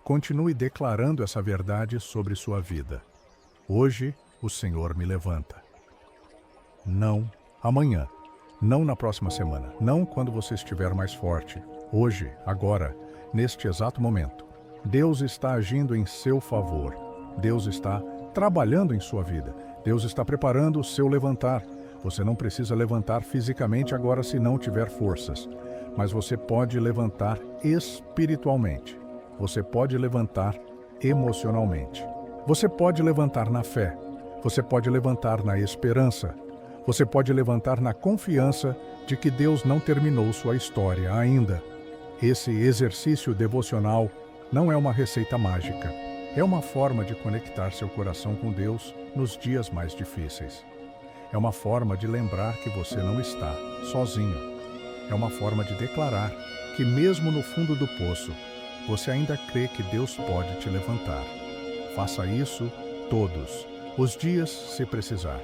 Continue declarando essa verdade sobre sua vida. Hoje o Senhor me levanta. Não amanhã, não na próxima semana, não quando você estiver mais forte. Hoje, agora, neste exato momento. Deus está agindo em seu favor. Deus está trabalhando em sua vida. Deus está preparando o seu levantar. Você não precisa levantar fisicamente agora se não tiver forças, mas você pode levantar espiritualmente. Você pode levantar emocionalmente. Você pode levantar na fé. Você pode levantar na esperança. Você pode levantar na confiança de que Deus não terminou sua história ainda. Esse exercício devocional não é uma receita mágica. É uma forma de conectar seu coração com Deus nos dias mais difíceis. É uma forma de lembrar que você não está sozinho. É uma forma de declarar que mesmo no fundo do poço, você ainda crê que Deus pode te levantar. Faça isso todos os dias se precisar.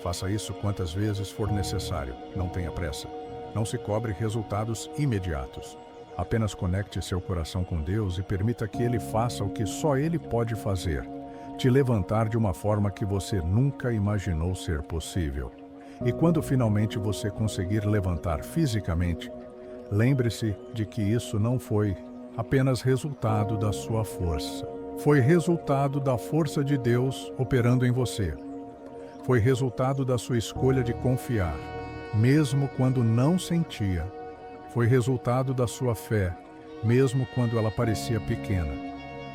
Faça isso quantas vezes for necessário. Não tenha pressa. Não se cobre resultados imediatos. Apenas conecte seu coração com Deus e permita que Ele faça o que só Ele pode fazer. Te levantar de uma forma que você nunca imaginou ser possível. E quando finalmente você conseguir levantar fisicamente, lembre-se de que isso não foi apenas resultado da sua força. Foi resultado da força de Deus operando em você. Foi resultado da sua escolha de confiar, mesmo quando não sentia. Foi resultado da sua fé, mesmo quando ela parecia pequena.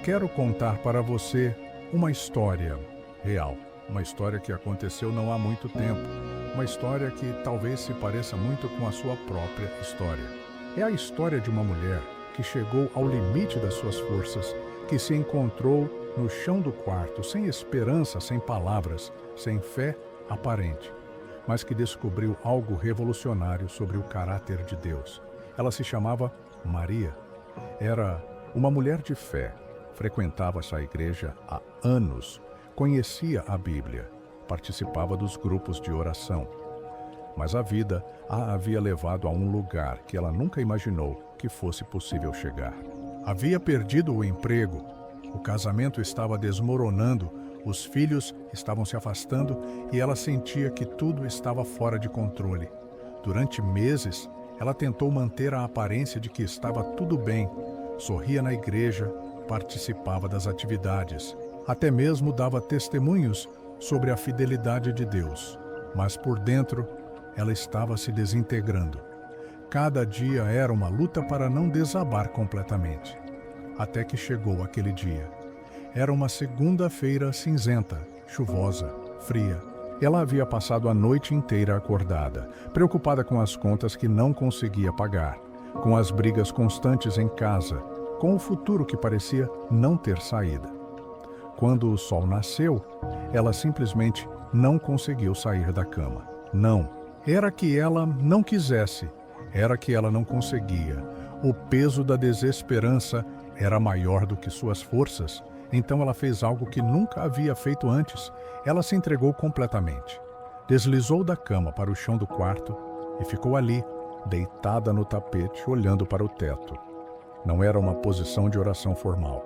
Quero contar para você uma história real, uma história que aconteceu não há muito tempo, uma história que talvez se pareça muito com a sua própria história. É a história de uma mulher que chegou ao limite das suas forças, que se encontrou no chão do quarto, sem esperança, sem palavras, sem fé aparente, mas que descobriu algo revolucionário sobre o caráter de Deus. Ela se chamava Maria. Era uma mulher de fé, frequentava essa igreja há anos, conhecia a Bíblia, participava dos grupos de oração. Mas a vida a havia levado a um lugar que ela nunca imaginou que fosse possível chegar. Havia perdido o emprego, o casamento estava desmoronando, os filhos estavam se afastando e ela sentia que tudo estava fora de controle. Durante meses, ela tentou manter a aparência de que estava tudo bem, sorria na igreja, participava das atividades, até mesmo dava testemunhos sobre a fidelidade de Deus. Mas por dentro, ela estava se desintegrando. Cada dia era uma luta para não desabar completamente. Até que chegou aquele dia. Era uma segunda-feira cinzenta, chuvosa, fria. Ela havia passado a noite inteira acordada, preocupada com as contas que não conseguia pagar, com as brigas constantes em casa, com o futuro que parecia não ter saída. Quando o sol nasceu, ela simplesmente não conseguiu sair da cama. Não, era que ela não quisesse, era que ela não conseguia. O peso da desesperança era maior do que suas forças. Então ela fez algo que nunca havia feito antes. Ela se entregou completamente. Deslizou da cama para o chão do quarto e ficou ali, deitada no tapete, olhando para o teto. Não era uma posição de oração formal.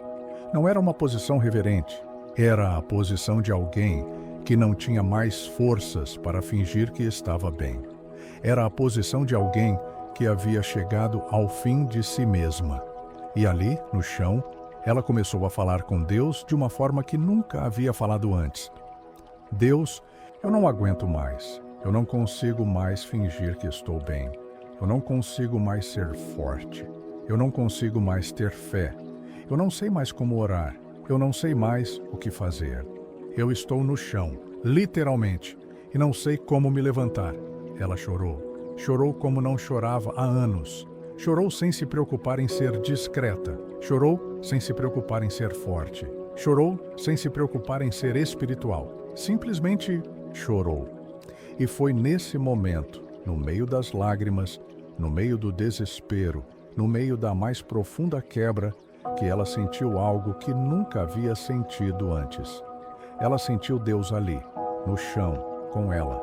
Não era uma posição reverente. Era a posição de alguém que não tinha mais forças para fingir que estava bem. Era a posição de alguém que havia chegado ao fim de si mesma. E ali, no chão, ela começou a falar com Deus de uma forma que nunca havia falado antes. Deus, eu não aguento mais. Eu não consigo mais fingir que estou bem. Eu não consigo mais ser forte. Eu não consigo mais ter fé. Eu não sei mais como orar. Eu não sei mais o que fazer. Eu estou no chão, literalmente. e não sei como me levantar. Ela chorou. Chorou como não chorava há anos. Chorou sem se preocupar em ser discreta. Chorou sem se preocupar em ser forte. Chorou sem se preocupar em ser espiritual. Simplesmente chorou. E foi nesse momento, no meio das lágrimas, no meio do desespero, no meio da mais profunda quebra, que ela sentiu algo que nunca havia sentido antes. Ela sentiu Deus ali, no chão, com ela.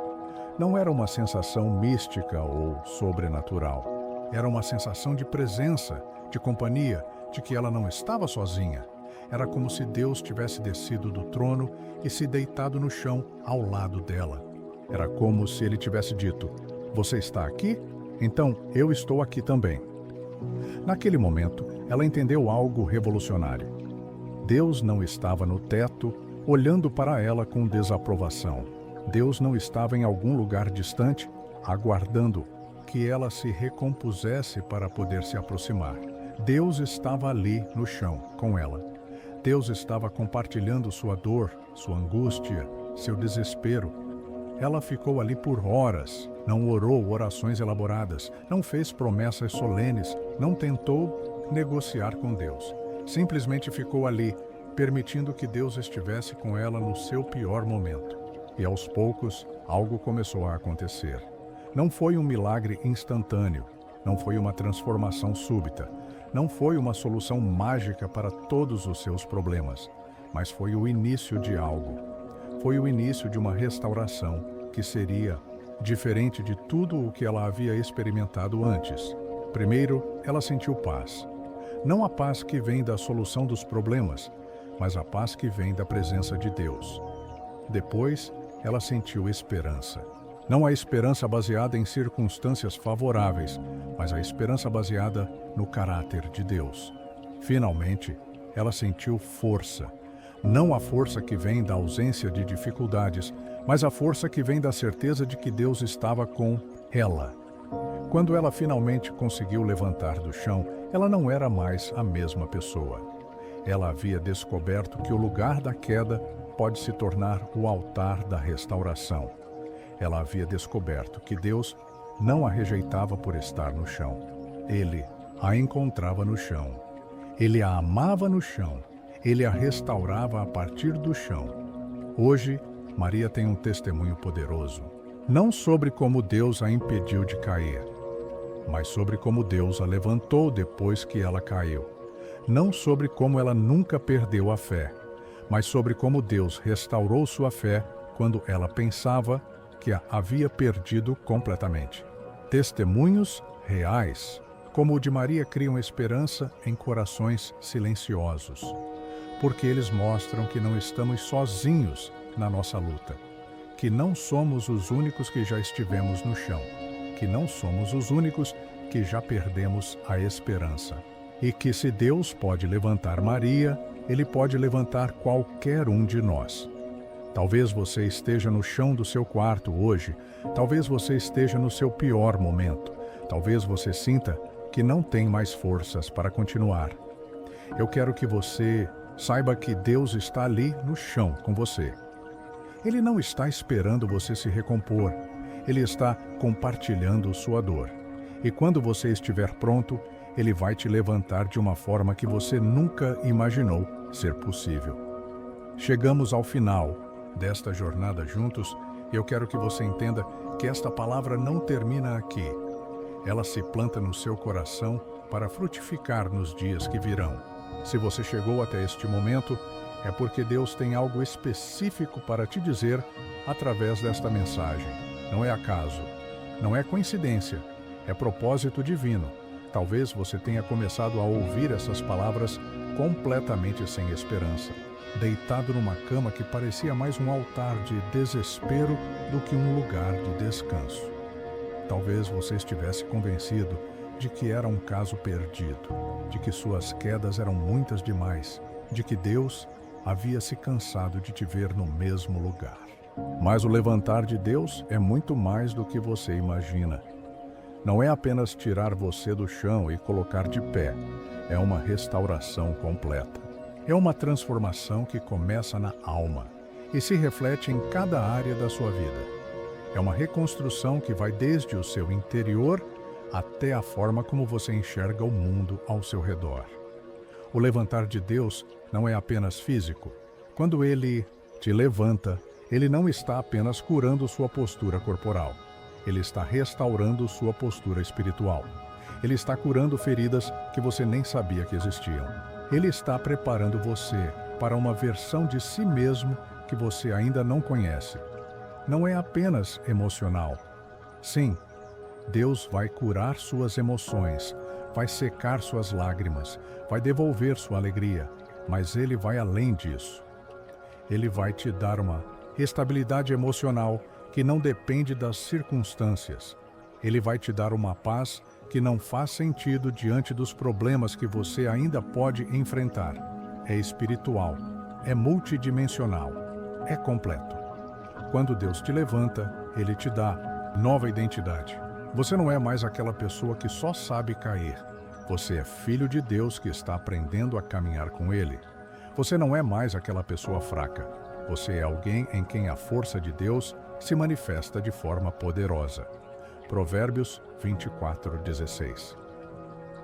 Não era uma sensação mística ou sobrenatural. Era uma sensação de presença, de companhia, de que ela não estava sozinha. Era como se Deus tivesse descido do trono e se deitado no chão ao lado dela. Era como se ele tivesse dito: "Você está aqui? Então eu estou aqui também." Naquele momento, ela entendeu algo revolucionário. Deus não estava no teto, olhando para ela com desaprovação. Deus não estava em algum lugar distante, aguardando que ela se recompusesse para poder se aproximar. Deus estava ali no chão, com ela. Deus estava compartilhando sua dor, sua angústia, seu desespero. Ela ficou ali por horas, não orou orações elaboradas, não fez promessas solenes, não tentou negociar com Deus. Simplesmente ficou ali, permitindo que Deus estivesse com ela no seu pior momento. E aos poucos, algo começou a acontecer. Não foi um milagre instantâneo, não foi uma transformação súbita, não foi uma solução mágica para todos os seus problemas, mas foi o início de algo. Foi o início de uma restauração que seria diferente de tudo o que ela havia experimentado antes. Primeiro, ela sentiu paz. Não a paz que vem da solução dos problemas, mas a paz que vem da presença de Deus. Depois, ela sentiu esperança. Não a esperança baseada em circunstâncias favoráveis, mas a esperança baseada no caráter de Deus. Finalmente, ela sentiu força. Não a força que vem da ausência de dificuldades, mas a força que vem da certeza de que Deus estava com ela. Quando ela finalmente conseguiu levantar do chão, ela não era mais a mesma pessoa. Ela havia descoberto que o lugar da queda pode se tornar o altar da restauração. Ela havia descoberto que Deus não a rejeitava por estar no chão. Ele a encontrava no chão. Ele a amava no chão. Ele a restaurava a partir do chão. Hoje, Maria tem um testemunho poderoso, não sobre como Deus a impediu de cair, mas sobre como Deus a levantou depois que ela caiu. Não sobre como ela nunca perdeu a fé, mas sobre como Deus restaurou sua fé quando ela pensava que a havia perdido completamente. Testemunhos reais, como o de Maria, criam esperança em corações silenciosos, porque eles mostram que não estamos sozinhos na nossa luta, que não somos os únicos que já estivemos no chão, que não somos os únicos que já perdemos a esperança, e que se Deus pode levantar Maria, Ele pode levantar qualquer um de nós. Talvez você esteja no chão do seu quarto hoje, talvez você esteja no seu pior momento, talvez você sinta que não tem mais forças para continuar. Eu quero que você saiba que Deus está ali no chão com você. Ele não está esperando você se recompor, Ele está compartilhando sua dor. E quando você estiver pronto, Ele vai te levantar de uma forma que você nunca imaginou ser possível. Chegamos ao final desta jornada juntos, e eu quero que você entenda que esta palavra não termina aqui. Ela se planta no seu coração para frutificar nos dias que virão. Se você chegou até este momento, é porque Deus tem algo específico para te dizer através desta mensagem. Não é acaso, não é coincidência, é propósito divino. Talvez você tenha começado a ouvir essas palavras completamente sem esperança, deitado numa cama que parecia mais um altar de desespero do que um lugar de descanso. Talvez você estivesse convencido de que era um caso perdido, de que suas quedas eram muitas demais, de que Deus havia se cansado de te ver no mesmo lugar. Mas o levantar de Deus é muito mais do que você imagina. Não é apenas tirar você do chão e colocar de pé, é uma restauração completa. É uma transformação que começa na alma e se reflete em cada área da sua vida. É uma reconstrução que vai desde o seu interior até a forma como você enxerga o mundo ao seu redor. O levantar de Deus não é apenas físico. Quando Ele te levanta, Ele não está apenas curando sua postura corporal. Ele está restaurando sua postura espiritual. Ele está curando feridas que você nem sabia que existiam. Ele está preparando você para uma versão de si mesmo que você ainda não conhece. Não é apenas emocional. Sim, Deus vai curar suas emoções, vai secar suas lágrimas, vai devolver sua alegria, mas Ele vai além disso. Ele vai te dar uma estabilidade emocional que não depende das circunstâncias. Ele vai te dar uma paz que não faz sentido diante dos problemas que você ainda pode enfrentar. É espiritual, é multidimensional, é completo. Quando Deus te levanta, Ele te dá nova identidade. Você não é mais aquela pessoa que só sabe cair. Você é filho de Deus que está aprendendo a caminhar com Ele. Você não é mais aquela pessoa fraca. Você é alguém em quem a força de Deus se manifesta de forma poderosa. Provérbios 24:16.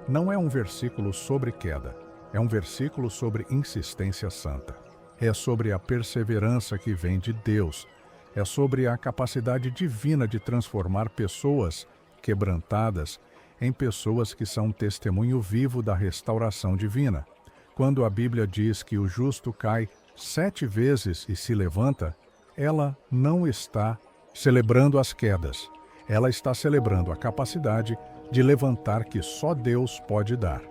Não é um versículo sobre queda, é um versículo sobre insistência santa. É sobre a perseverança que vem de Deus. É sobre a capacidade divina de transformar pessoas quebrantadas em pessoas que são testemunho vivo da restauração divina. Quando a Bíblia diz que o justo cai 7 vezes e se levanta, ela não está celebrando as quedas. Ela está celebrando a capacidade de levantar que só Deus pode dar.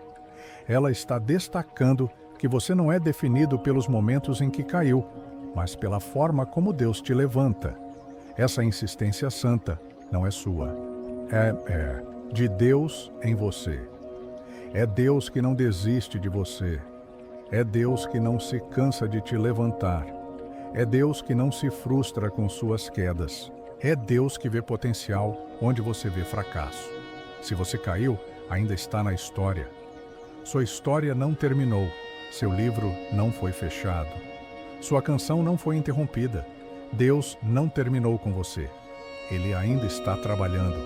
Ela está destacando que você não é definido pelos momentos em que caiu, mas pela forma como Deus te levanta. Essa insistência santa não é sua. É de Deus em você. É Deus que não desiste de você. É Deus que não se cansa de te levantar. É Deus que não se frustra com suas quedas. É Deus que vê potencial onde você vê fracasso. Se você caiu, ainda está na história. Sua história não terminou. Seu livro não foi fechado. Sua canção não foi interrompida. Deus não terminou com você. Ele ainda está trabalhando,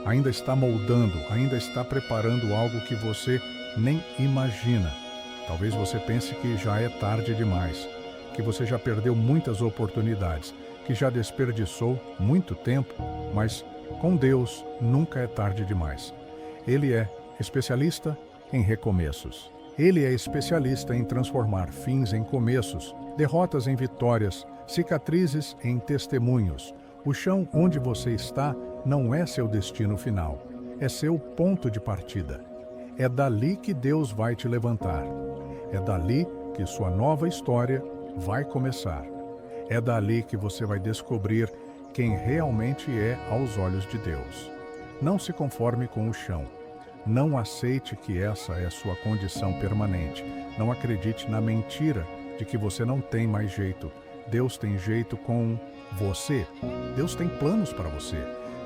ainda está moldando, ainda está preparando algo que você nem imagina. Talvez você pense que já é tarde demais, que você já perdeu muitas oportunidades, que já desperdiçou muito tempo, mas com Deus nunca é tarde demais. Ele é especialista em recomeços. Ele é especialista em transformar fins em começos, derrotas em vitórias, cicatrizes em testemunhos. O chão onde você está não é seu destino final, é seu ponto de partida. É dali que Deus vai te levantar. É dali que sua nova história vai começar. É dali que você vai descobrir quem realmente é aos olhos de Deus. Não se conforme com o chão. Não aceite que essa é sua condição permanente. Não acredite na mentira de que você não tem mais jeito. Deus tem jeito com você. Deus tem planos para você.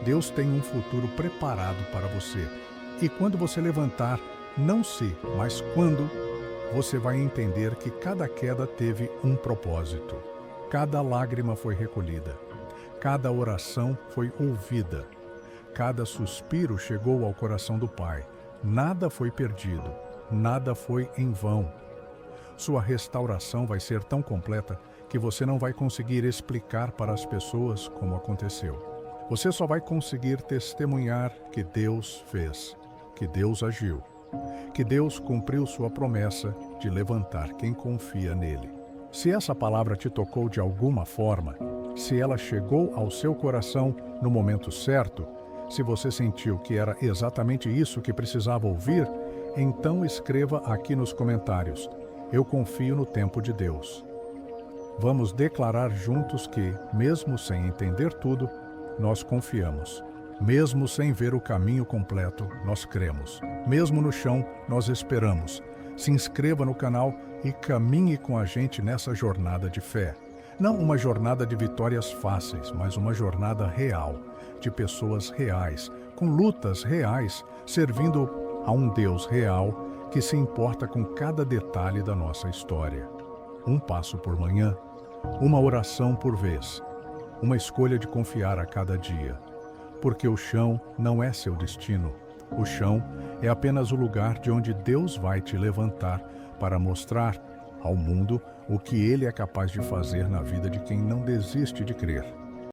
Deus tem um futuro preparado para você. E quando você levantar, não se, mas quando, você vai entender que cada queda teve um propósito. Cada lágrima foi recolhida. Cada oração foi ouvida. Cada suspiro chegou ao coração do Pai. Nada foi perdido. Nada foi em vão. Sua restauração vai ser tão completa que você não vai conseguir explicar para as pessoas como aconteceu. Você só vai conseguir testemunhar que Deus fez, que Deus agiu, que Deus cumpriu sua promessa de levantar quem confia nele. Se essa palavra te tocou de alguma forma, se ela chegou ao seu coração no momento certo, se você sentiu que era exatamente isso que precisava ouvir, então escreva aqui nos comentários: eu confio no tempo de Deus. Vamos declarar juntos que, mesmo sem entender tudo, nós confiamos. Mesmo sem ver o caminho completo, nós cremos. Mesmo no chão, nós esperamos. Se inscreva no canal e caminhe com a gente nessa jornada de fé. Não uma jornada de vitórias fáceis, mas uma jornada real, de pessoas reais, com lutas reais, servindo a um Deus real que se importa com cada detalhe da nossa história. Um passo por manhã, uma oração por vez. uma escolha de confiar a cada dia. Porque o chão não é seu destino. O chão é apenas o lugar de onde Deus vai te levantar para mostrar ao mundo o que Ele é capaz de fazer na vida de quem não desiste de crer.